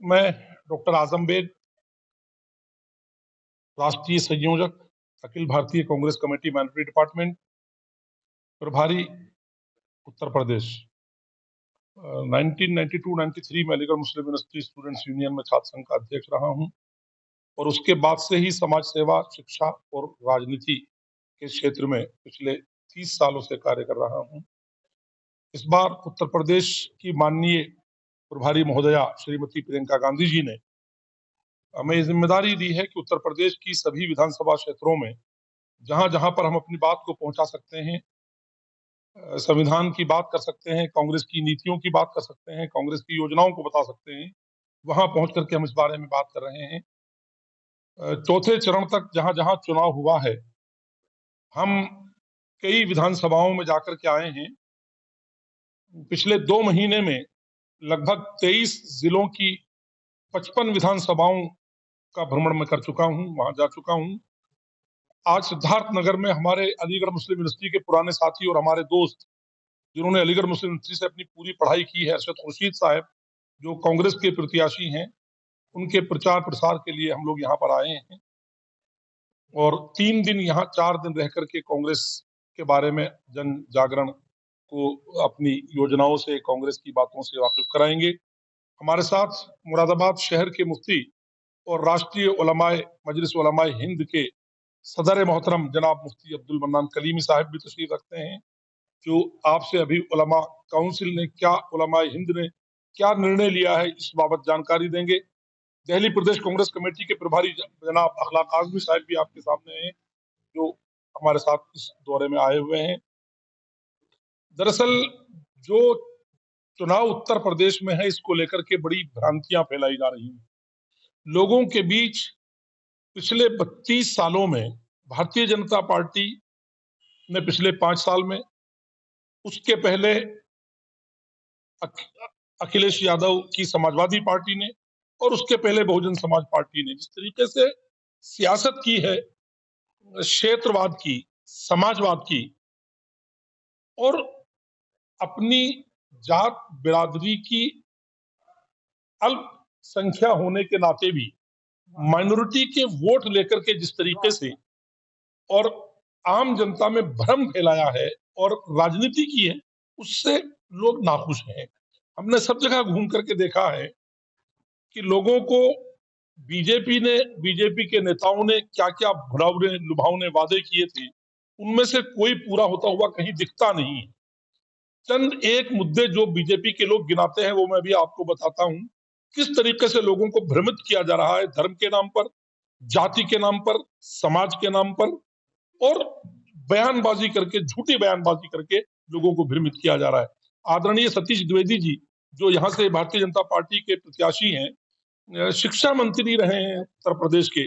मैं डॉक्टर आजम बेग, राष्ट्रीय संयोजक, Akhil Bharatiya Congress committee minority department, प्रभारी उत्तर प्रदेश। 1992-93 में अलीगढ़ मुस्लिम यूनिवर्सिटी स्टूडेंट्स यूनियन में छात्र संघ का अध्यक्ष रहा हूं और उसके बाद से ही समाज सेवा, शिक्षा और राजनीति के क्षेत्र में पिछले 30 सालों से कार्य कर रहा हूं। इस बार उत्तर प्रदेश की माननीय प्रभारी महोदया श्रीमती प्रियंका गांधी जी ने हमें जिम्मेदारी दी है कि उत्तर प्रदेश की सभी विधानसभा क्षेत्रों में जहां जहां पर हम अपनी बात को पहुंचा सकते हैं, संविधान की बात कर सकते हैं, कांग्रेस की नीतियों की बात कर सकते हैं, कांग्रेस की योजनाओं को बता सकते हैं, वहां पहुंच करके हम इस बारे में बात कर रहे हैं। चौथे चरण तक जहां जहां चुनाव हुआ है, हम कई विधानसभाओं में जाकर के आए हैं। पिछले 2 महीने में लगभग 23 जिलों की 55 विधानसभाओं का भ्रमण मैं कर चुका हूं, वहां जा चुका हूं। आज सिद्धार्थनगर में हमारे अलीगढ़ मुस्लिम यूनिवर्सिटी के पुराने साथी और हमारे दोस्त, जिन्होंने अलीगढ़ मुस्लिम यूनिवर्सिटी से अपनी पूरी पढ़ाई की है, अरशद खुर्शीद साहब, जो कांग्रेस के प्रत्याशी हैं, उनके प्रचार प्रसार के लिए हम लोग यहाँ पर आए हैं और 3 दिन यहाँ 4 दिन रह करके कांग्रेस के बारे में जन जागरण को अपनी योजनाओं से, कांग्रेस की बातों से वाकिफ कराएंगे। हमारे साथ मुरादाबाद शहर के मुफ्ती और राष्ट्रीय उलमाए मजलिस उलमाए हिंद के सदर मोहतरम जनाब मुफ्ती अब्दुल मन्नान कलीमी साहब भी तशरीफ रखते हैं, जो आपसे अभी उलमा काउंसिल ने क्या, उलमाए हिंद ने क्या निर्णय लिया है, इस बाबत जानकारी देंगे। दिल्ली प्रदेश कांग्रेस कमेटी के प्रभारी जनाब अखलाक आजमी साहब भी आपके सामने हैं, जो हमारे साथ इस दौरे में आए हुए हैं। दरअसल जो चुनाव उत्तर प्रदेश में है, इसको लेकर के बड़ी भ्रांतियां फैलाई जा रही हैं लोगों के बीच। पिछले 32 सालों में भारतीय जनता पार्टी ने पिछले 5 साल में, उसके पहले अखिलेश यादव की समाजवादी पार्टी ने और उसके पहले बहुजन समाज पार्टी ने जिस तरीके से सियासत की है, क्षेत्रवाद की, समाजवाद की, और अपनी जात बिरादरी की अल्पसंख्या होने के नाते भी माइनॉरिटी के वोट लेकर के जिस तरीके से और आम जनता में भ्रम फैलाया है और राजनीति की है, उससे लोग नाखुश हैं। हमने सब जगह घूम करके देखा है कि लोगों को बीजेपी के नेताओं ने क्या क्या भुलावने लुभावने वादे किए थे, उनमें से कोई पूरा होता हुआ कहीं दिखता नहीं है। चंद एक मुद्दे जो बीजेपी के लोग गिनाते हैं, वो मैं भी आपको बताता हूं। किस तरीके से लोगों को भ्रमित किया जा रहा है, धर्म के नाम पर, जाति के नाम पर, समाज के नाम पर, और बयानबाजी करके, झूठी बयानबाजी करके लोगों को भ्रमित किया जा रहा है। आदरणीय सतीश द्विवेदी जी, जो यहाँ से भारतीय जनता पार्टी के प्रत्याशी हैं, शिक्षा मंत्री रहे हैं उत्तर प्रदेश के।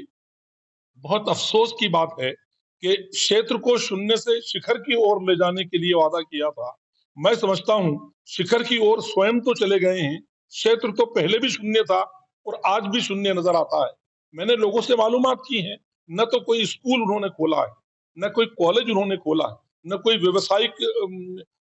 बहुत अफसोस की बात है कि क्षेत्र को शून्य से शिखर की ओर ले जाने के लिए वादा किया था। मैं समझता हूं शिखर की ओर स्वयं तो चले गए हैं, क्षेत्र तो पहले भी शून्य था और आज भी शून्य नजर आता है। मैंने लोगों से मालूमात की है, न तो कोई स्कूल उन्होंने खोला है, न कोई कॉलेज उन्होंने खोला है, न कोई व्यवसायिक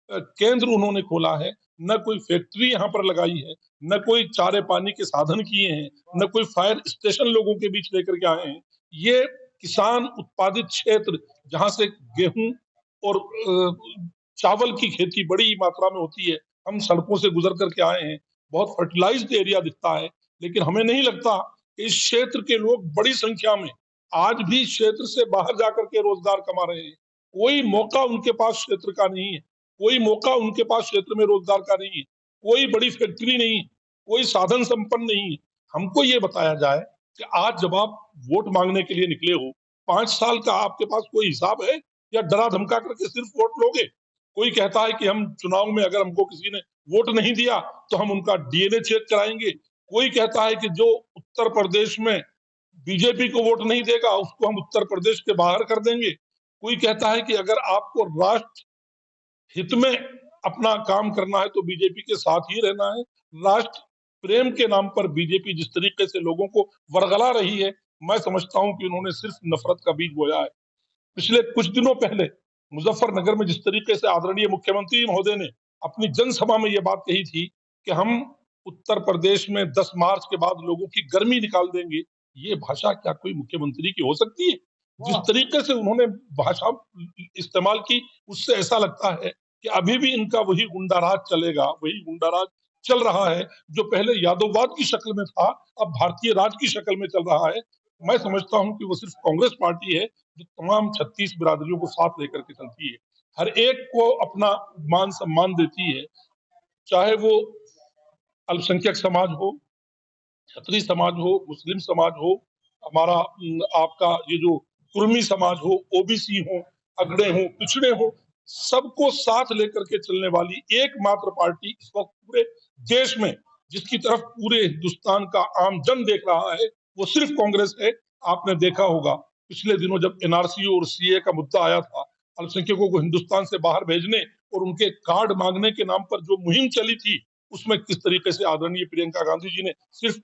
केंद्र उन्होंने खोला है, न कोई फैक्ट्री यहाँ पर लगाई है, न कोई चारे पानी के साधन किए हैं, न कोई फायर स्टेशन लोगों के बीच लेकर के आए हैं। ये किसान उत्पादित क्षेत्र, जहां से गेहूं और चावल की खेती बड़ी मात्रा में होती है, हम सड़कों से गुजर करके आए हैं। बहुत फर्टिलाइज्ड एरिया दिखता है, लेकिन हमें नहीं लगता कि इस क्षेत्र के लोग बड़ी संख्या में आज भी क्षेत्र से बाहर जाकर के रोजगार कमा रहे हैं। कोई मौका उनके पास क्षेत्र का नहीं है, कोई मौका उनके पास क्षेत्र में रोजगार का नहीं है, कोई बड़ी फैक्ट्री नहीं, कोई साधन संपन्न नहीं है। हमको ये बताया जाए कि आज जब आप वोट मांगने के लिए निकले हो, 5 साल का आपके पास कोई हिसाब है, या डरा धमका करके सिर्फ वोट लोगे? कोई कहता है कि हम चुनाव में अगर हमको किसी ने वोट नहीं दिया तो हम उनका डीएनए चेक कराएंगे। कोई कहता है कि जो उत्तर प्रदेश में बीजेपी को वोट नहीं देगा, उसको हम उत्तर प्रदेश के बाहर कर देंगे। कोई कहता है कि अगर आपको राष्ट्र हित में अपना काम करना है तो बीजेपी के साथ ही रहना है। राष्ट्र प्रेम के नाम पर बीजेपी जिस तरीके से लोगों को वरगला रही है, मैं समझता हूं कि उन्होंने सिर्फ नफरत का बीज बोया है। पिछले कुछ दिनों पहले मुजफ्फरनगर में जिस तरीके से आदरणीय मुख्यमंत्री महोदय ने अपनी जनसभा में यह बात कही थी कि हम उत्तर प्रदेश में 10 मार्च के बाद लोगों की गर्मी निकाल देंगे, ये भाषा क्या कोई मुख्यमंत्री की हो सकती है? जिस तरीके से उन्होंने भाषा इस्तेमाल की, उससे ऐसा लगता है कि अभी भी इनका वही गुंडाराज चलेगा, वही गुंडाराज चल रहा है, जो पहले यादववाद की शक्ल में था, अब भारतीय राज की शक्ल में चल रहा है। मैं समझता हूँ कि वो सिर्फ कांग्रेस पार्टी है, जो तमाम 36 बिरादरियों को साथ लेकर के चलती है। हर एक को अपना मान-सम्मान देती है, चाहे वो अल्पसंख्यक समाज हो, खत्री समाज हो, मुस्लिम समाज हो, हमारा आपका ये जो कुर्मी समाज हो, ओबीसी हो, अगड़े हो, पिछड़े हो, सबको साथ लेकर के चलने वाली एकमात्र पार्टी इस वक्त पूरे देश में, जिसकी तरफ पूरे हिंदुस्तान का आम जन देख रहा है, वो सिर्फ कांग्रेस है। आपने देखा होगा पिछले दिनों जब एनआरसी और सीए का मुद्दा आया था, अल्पसंख्यकों को हिंदुस्तान से बाहर भेजने और उनके कार्ड मांगने के नाम पर जो मुहिम चली थी, उसमें किस तरीके से आदरणीय प्रियंका गांधी जी ने सिर्फ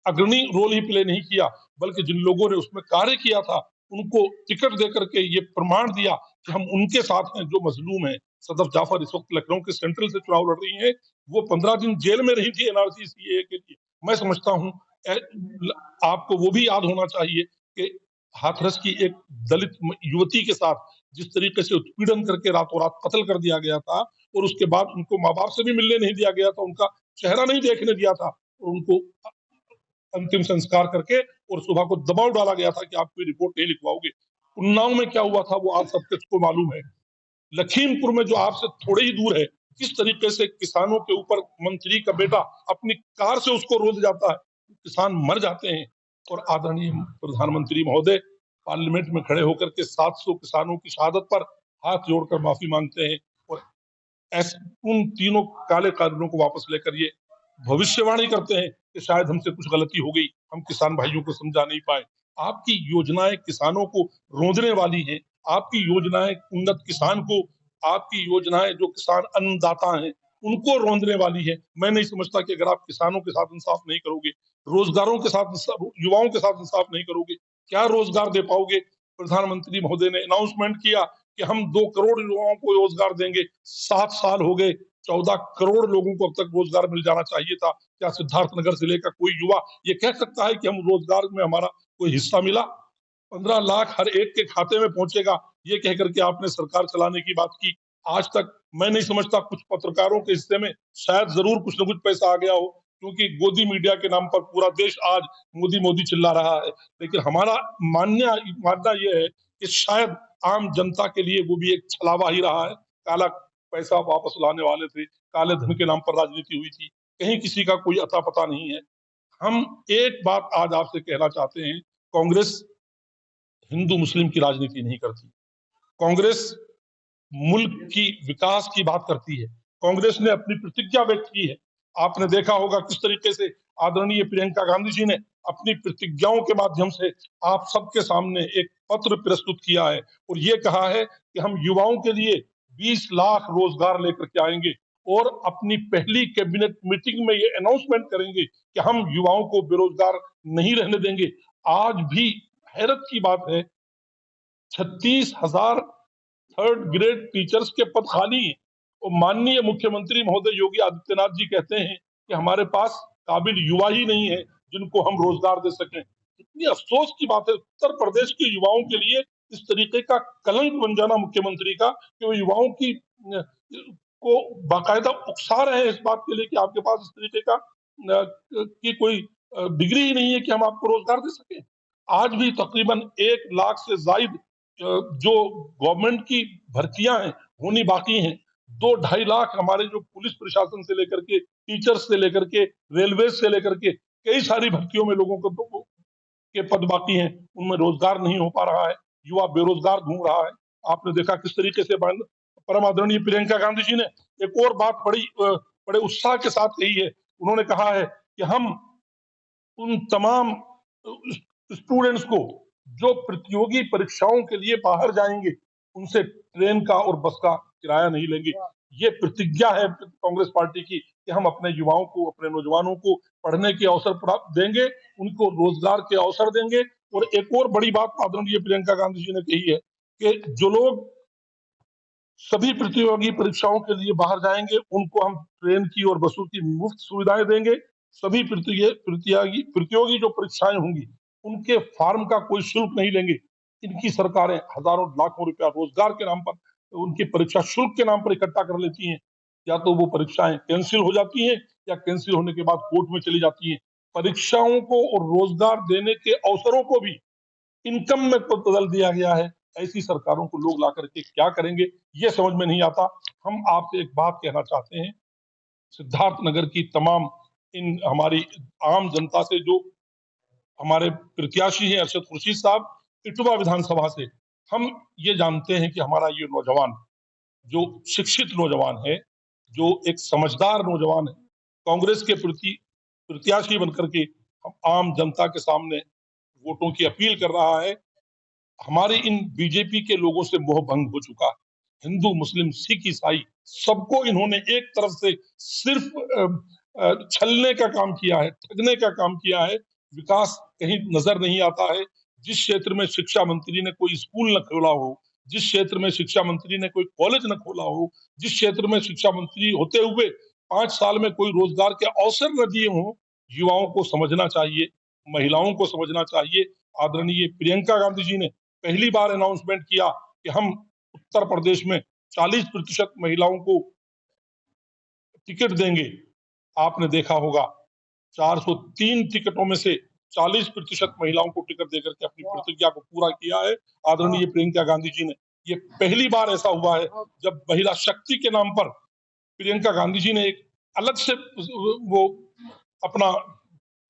अग्रणी रोल ही प्ले नहीं किया, बल्कि जिन लोगों ने उसमें कार्य किया था, उनको टिकट देकर के ये प्रमाण दिया कि हम उनके साथ हैं जो मजलूम है। सदफ जाफर इस वक्त लखनऊ के सेंट्रल से चुनाव लड़ रही हैं, वो 15 दिन जेल में रही थी एनआरसी सीएए के लिए। मैं समझता हूँ आपको वो भी याद होना चाहिए कि हाथरस की एक दलित युवती के साथ जिस तरीके से उत्पीड़न करके रातों रात कत्ल कर दिया गया था, और उसके बाद उनको माँ बाप से भी मिलने नहीं दिया गया था, उनका चेहरा नहीं देखने दिया था, और उनको अंतिम संस्कार करके और सुबह को दबाव डाला गया था कि आप कोई रिपोर्ट नहीं लिखवाओगे। उन्नाव में क्या हुआ था वो आप सबको मालूम है। लखीमपुर में जो आपसे थोड़े ही दूर है, किस तरीके से किसानों के ऊपर मंत्री का बेटा अपनी कार से उसको रोज जाता है, किसान मर जाते हैं। और आदरणीय प्रधानमंत्री महोदय पार्लियामेंट में खड़े होकर के 700 किसानों की शहादत पर हाथ जोड़कर माफी मांगते हैं, और उन तीनों काले कानूनों को वापस लेकर ये भविष्यवाणी करते हैं कि शायद हमसे कुछ गलती हो गई, हम किसान भाइयों को समझा नहीं पाए। आपकी योजनाएं किसानों को रोंदने वाली हैं, आपकी योजनाएं उन्नत किसान को, आपकी योजनाएं जो किसान अन्नदाता हैं, उनको रोंदने वाली है। मैं नहीं समझता कि अगर आप किसानों के साथ इंसाफ नहीं करोगे, रोजगारों के साथ, युवाओं के साथ इंसाफ नहीं करोगे, क्या रोजगार दे पाओगे? प्रधानमंत्री महोदय ने अनाउंसमेंट किया कि हम 2 करोड़ युवाओं को रोजगार देंगे। 7 साल हो गए, 14 करोड़ लोगों को अब तक रोजगार मिल जाना चाहिए था। क्या सिद्धार्थनगर जिले का कोई युवा ये कह सकता है कि हम रोजगार में हमारा कोई हिस्सा मिला? 15 लाख हर एक के खाते में पहुंचेगा, ये कह करके आपने सरकार चलाने की बात की। आज तक मैं नहीं समझता, कुछ पत्रकारों के हिस्से में शायद जरूर कुछ न कुछ पैसा आ गया हो, क्योंकि गोदी मीडिया के नाम पर पूरा देश आज मोदी मोदी चिल्ला रहा है। लेकिन हमारा मानना यह है कि शायद आम जनता के लिए वो भी एक छलावा ही रहा है। काला पैसा वापस लाने वाले थे, काले धन के नाम पर राजनीति हुई थी, कहीं किसी का कोई अता पता नहीं है। हम एक बात आज आपसे कहना चाहते हैं, कांग्रेस हिंदू मुस्लिम की राजनीति नहीं करती, कांग्रेस मुल्क की विकास की बात करती है। कांग्रेस ने अपनी प्रतिज्ञा व्यक्त की है। आपने देखा होगा किस तरीके से आदरणीय प्रियंका गांधी जी ने अपनी प्रतिज्ञाओं के माध्यम से आप सबके सामने एक पत्र प्रस्तुत किया है, और ये कहा है कि हम युवाओं के लिए 20 लाख रोजगार लेकर के आएंगे, और अपनी पहली कैबिनेट मीटिंग में ये अनाउंसमेंट करेंगे कि हम युवाओं को बेरोजगार नहीं रहने देंगे। आज भी हैरत की बात है, 36,000 थर्ड ग्रेड टीचर्स के पद खाली हैं, और माननीय मुख्यमंत्री महोदय योगी आदित्यनाथ जी कहते हैं कि हमारे पास काबिल युवा ही नहीं है जिनको हम रोजगार दे सकें। इतनी अफसोस की बात है उत्तर प्रदेश के युवाओं के लिए, इस तरीके का कलंक बन जाना मुख्यमंत्री का कि वो युवाओं की को बाकायदा उकसा रहे हैं इस बात के लिए कि आपके पास इस तरीके का की कोई डिग्री ही नहीं है कि हम आपको रोजगार दे सकें। आज भी तकरीबन 1 लाख से जायद जो गवर्नमेंट की भर्तियां हैं होनी बाकी हैं। 2-2.5 लाख हमारे जो पुलिस प्रशासन से लेकर के, टीचर्स से लेकर के, रेलवे से लेकर के कई सारी भर्तियों में लोगों को के पद बाकी हैं, उनमें रोजगार नहीं हो पा रहा है, युवा बेरोजगार घूम रहा है। आपने देखा किस तरीके से परम आदरणीय प्रियंका गांधी जी ने एक और बात बड़े उत्साह के साथ कही है। उन्होंने कहा है कि हम उन तमाम स्टूडेंट्स को जो प्रतियोगी परीक्षाओं के लिए बाहर जाएंगे, उनसे ट्रेन का और बस का किराया नहीं लेंगे। ये प्रतिज्ञा है कांग्रेस पार्टी की कि हम अपने युवाओं को, अपने नौजवानों को पढ़ने के अवसर प्राप्त देंगे, उनको रोजगार के अवसर देंगे। और एक और बड़ी बात आदरणीय प्रियंका गांधी जी ने कही है कि जो लोग सभी प्रतियोगी परीक्षाओं के लिए बाहर जाएंगे, उनको हम ट्रेन की और बसों की मुफ्त सुविधाएं देंगे। सभी प्रतियोगी जो परीक्षाएं होंगी, उनके फॉर्म का कोई शुल्क नहीं लेंगे। इनकी सरकारें हजारों लाखों रुपया रोजगार के नाम पर, उनकी परीक्षा शुल्क के नाम पर इकट्ठा कर लेती हैं। या तो वो परीक्षाएं कैंसिल हो जाती हैं, या कैंसिल होने के बाद कोर्ट में चली जाती हैं। परीक्षाओं को और रोजगार देने के अवसरों को भी इनकम में तो बदल दिया गया है। ऐसी सरकारों को लोग ला करके क्या करेंगे, ये समझ में नहीं आता। हम आपसे एक बात कहना चाहते हैं, सिद्धार्थ नगर की तमाम इन हमारी आम जनता से, जो हमारे प्रत्याशी हैं अरशद खुर्शीद साहब इटवा विधानसभा से, हम ये जानते हैं कि हमारा ये नौजवान, जो शिक्षित नौजवान है, जो एक समझदार नौजवान है, कांग्रेस के प्रति प्रत्याशी बनकर के हम आम जनता के सामने वोटों की अपील कर रहा है। हमारे इन बीजेपी के लोगों से मोह भंग हो चुका है। हिंदू, मुस्लिम, सिख, ईसाई, सबको इन्होंने एक तरफ से सिर्फ छलने का काम किया है, ठगने का काम किया है। विकास कहीं नजर नहीं आता है। जिस क्षेत्र में शिक्षा मंत्री ने कोई स्कूल न खोला हो, जिस क्षेत्र में शिक्षा मंत्री ने कोई कॉलेज न खोला हो, जिस क्षेत्र में शिक्षा मंत्री होते हुए 5 साल में कोई रोजगार के अवसर न दिए हों, युवाओं को समझना चाहिए, महिलाओं को समझना चाहिए। आदरणीय प्रियंका गांधी जी ने पहली बार अनाउंसमेंट किया कि हम उत्तर प्रदेश में 40% महिलाओं को टिकट देंगे। आपने देखा होगा 403 टिकटों में से 40% महिलाओं को टिकट देकर के अपनी प्रतिज्ञा को पूरा किया है आदरणीय प्रियंका गांधी जी ने। ये पहली बार ऐसा हुआ है जब महिला शक्ति के नाम पर प्रियंका गांधी जी ने एक अलग से वो अपना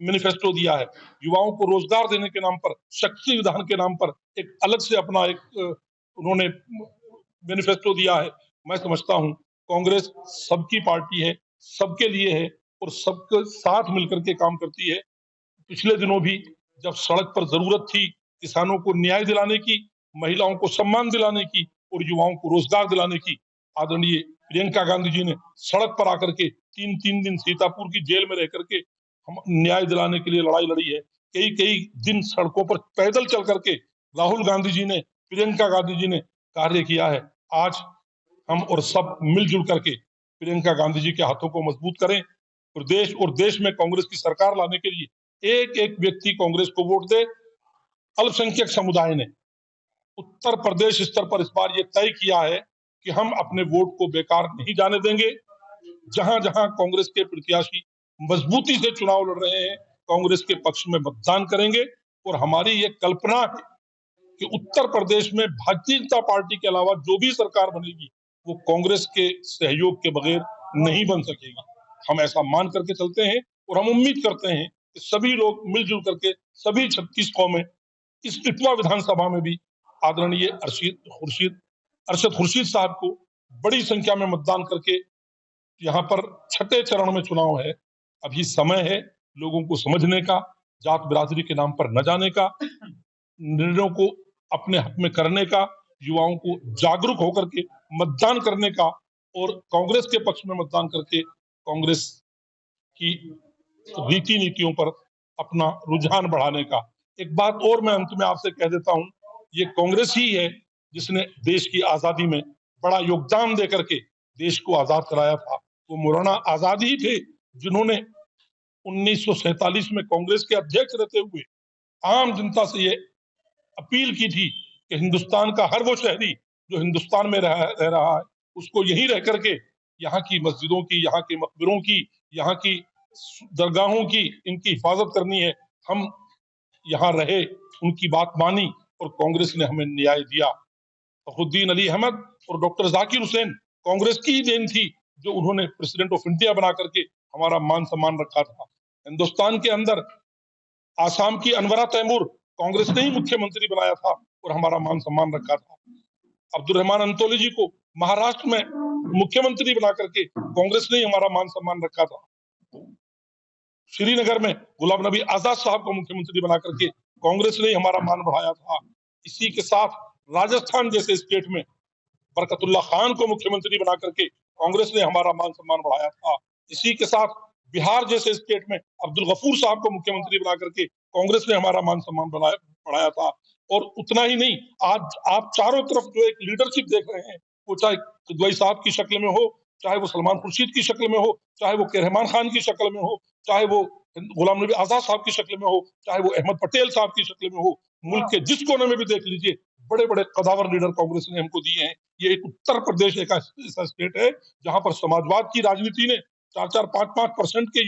मैनिफेस्टो दिया है। युवाओं को रोजगार देने के नाम पर, शक्ति विधान के नाम पर एक अलग से अपना एक उन्होंने मैनिफेस्टो दिया है। मैं समझता हूं कांग्रेस सबकी पार्टी है, सबके लिए है और सबके साथ मिलकर के काम करती है। पिछले दिनों भी जब सड़क पर जरूरत थी किसानों को न्याय दिलाने की, महिलाओं को सम्मान दिलाने की और युवाओं को रोजगार दिलाने की, आदरणीय प्रियंका गांधी जी ने सड़क पर आकर के 3-3 दिन सीतापुर की जेल में रह करके हम न्याय दिलाने के लिए लड़ाई लड़ी है। कई कई दिन सड़कों पर पैदल चल करके राहुल गांधी जी ने, प्रियंका गांधी जी ने कार्य किया है। आज हम और सब मिलजुल करके प्रियंका गांधी जी के हाथों को मजबूत करें। प्रदेश और देश में कांग्रेस की सरकार लाने के लिए एक एक व्यक्ति कांग्रेस को वोट दे। अल्पसंख्यक समुदाय ने उत्तर प्रदेश स्तर पर इस बार ये तय किया है कि हम अपने वोट को बेकार नहीं जाने देंगे। जहां जहां कांग्रेस के प्रत्याशी मजबूती से चुनाव लड़ रहे हैं, कांग्रेस के पक्ष में मतदान करेंगे। और हमारी ये कल्पना है कि उत्तर प्रदेश में भारतीय जनता पार्टी के अलावा जो भी सरकार बनेगी वो कांग्रेस के सहयोग के बगैर नहीं बन सकेगी। हम ऐसा मान करके चलते हैं और हम उम्मीद करते हैं कि सभी लोग मिलजुल करके सभी 36 कौमें इस इटवा विधानसभा में भी आदरणीय अरशद खुर्शीद साहब को बड़ी संख्या में मतदान करके, यहाँ पर छठे चरण में चुनाव है, अभी समय है लोगों को समझने का, जात बिरादरी के नाम पर न जाने का, निर्णयों को अपने हक में करने का, युवाओं को जागरूक होकर के मतदान करने का और कांग्रेस के पक्ष में मतदान करके कांग्रेस की रीति नीतियों पर अपना रुझान बढ़ाने का। एक बात और मैं अंत में आपसे कह देता हूं, ये कांग्रेस ही है जिसने देश की आजादी में बड़ा योगदान देकर के देश को आजाद कराया था। वो मौलाना आजाद ही थे जिन्होंने 1947 में कांग्रेस के अध्यक्ष रहते हुए आम जनता से ये अपील की थी कि हिंदुस्तान का हर वो शहरी जो हिंदुस्तान में रह रहा है उसको यहीं रह करके यहाँ की मस्जिदों की, यहाँ के मकबरों की, यहाँ की दरगाहों की इनकी हिफाजत करनी है। हम यहाँ रहे, उनकी बात मानी और कांग्रेस ने हमें न्याय दिया। फखरुद्दीन अली अहमद और डॉक्टर जाकिर हुसैन कांग्रेस की ही देन थी जो उन्होंने प्रेसिडेंट ऑफ इंडिया बना करके हमारा मान सम्मान रखा था। हिंदुस्तान के अंदर आसाम की अनवरा तैमूर कांग्रेस ने ही मुख्यमंत्री बनाया था और हमारा मान सम्मान रखा था। अब्दुल रहमान अंतोली जी को महाराष्ट्र में मुख्यमंत्री बना करके कांग्रेस ने ही हमारा मान सम्मान रखा था। श्रीनगर में गुलाम नबी आजाद साहब को मुख्यमंत्री बना करके कांग्रेस ने ही हमारा मान बढ़ाया था। इसी के साथ राजस्थान जैसे स्टेट में बरकतुल्ला खान को मुख्यमंत्री बना करके कांग्रेस ने हमारा मान सम्मान बढ़ाया था। इसी के साथ बिहार जैसे स्टेट में अब्दुल गफूर साहब को मुख्यमंत्री बना करके कांग्रेस ने हमारा मान सम्मान बढ़ाया था। और उतना ही नहीं, आज आप चारों तरफ जो एक लीडरशिप देख रहे हैं वो चाहे किदवई साहब की शक्ल में हो, चाहे वो सलमान खुर्शीद की शक्ल में हो, चाहे वो के रहमान खान की शक्ल में हो, चाहे वो गुलाम नबी आजाद साहब की शक्ल में हो, चाहे वो अहमद पटेल साहब की शक्ल में हो। मुल्क के जिस कोने में भी देख लीजिए, बड़े बड़े कदावर लीडर कांग्रेस ने हमको दिए हैं। ये एक उत्तर प्रदेश एक ऐसा स्टेट है जहां पर समाजवाद की राजनीति ने 4-4, 5-5% के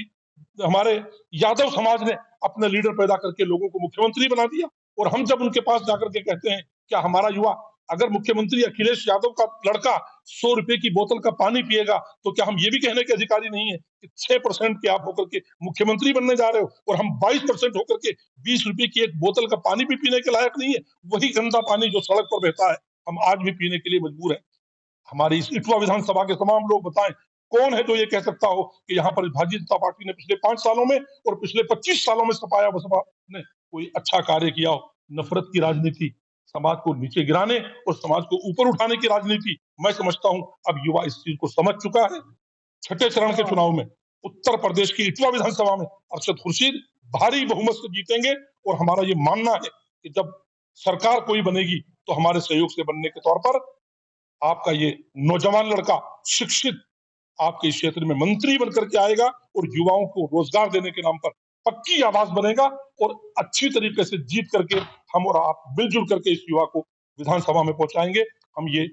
हमारे यादव समाज ने अपने लीडर पैदा करके लोगों को मुख्यमंत्री बना दिया। और हम जब उनके पास जाकर के कहते हैं, क्या हमारा युवा, अगर मुख्यमंत्री अखिलेश यादव का लड़का 100 रुपए की बोतल का पानी पिएगा, तो क्या हम ये भी कहने के अधिकारी नहीं है कि 6% के आप होकर के मुख्यमंत्री बनने जा रहे हो, और हम 22% होकर के 20 रुपए की एक बोतल का पानी भी पीने के लायक नहीं है? वही गंदा पानी जो सड़क पर बहता है, हम आज भी पीने के लिए मजबूर हैं। हमारी इस इटवा विधानसभा के तमाम लोग बताएं, कौन है जो ये कह सकता हो कि यहाँ पर भारतीय जनता पार्टी ने पिछले 5 सालों में और पिछले 25 सालों में सपाया बसपा ने कोई अच्छा कार्य किया हो? नफरत की राजनीति, समाज को नीचे गिराने और समाज को ऊपर उठाने की राजनीति, मैं समझता हूं अब युवा इस चीज को समझ चुका है। छठे चरण के चुनाव में उत्तर प्रदेश की इटवा विधानसभा में अरशद खुर्शीद भारी बहुमत से जीतेंगे, और हमारा ये मानना है कि जब सरकार कोई बनेगी तो हमारे सहयोग से बनने के तौर पर आपका ये नौजवान लड़का शिक्षित आपके इस क्षेत्र में मंत्री बनकर के आएगा, और युवाओं को रोजगार देने के नाम पर पक्की आवाज बनेगा, और अच्छी तरीके से जीत करके हम और आप मिलजुल करके इस युवा को विधानसभा में पहुंचाएंगे। हम ये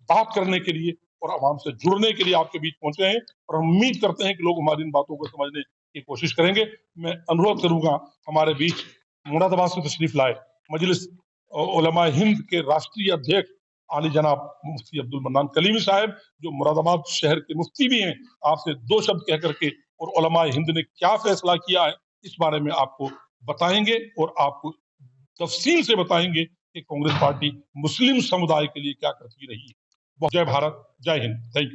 बात करने के लिए और आवाम से जुड़ने के लिए आपके बीच पहुंचे हैं, और हम उम्मीद करते हैं कि लोग हमारी इन बातों को समझने की कोशिश करेंगे। मैं अनुरोध करूंगा हमारे बीच मुरादाबाद से तशरीफ लाए मजलिस उलमा हिंद के राष्ट्रीय अध्यक्ष आली जनाब मुफ्ती अब्दुल मन्नान कलीमी साहब, जो मुरादाबाद शहर के मुफ्ती भी हैं, आपसे 2 शब्द कह करके और उलमा हिंद ने क्या फैसला किया है इस बारे में आपको बताएंगे, और आपको तफसील से बताएंगे कि कांग्रेस पार्टी मुस्लिम समुदाय के लिए क्या करती रही है। जय भारत, जय हिंद, थैंक यू।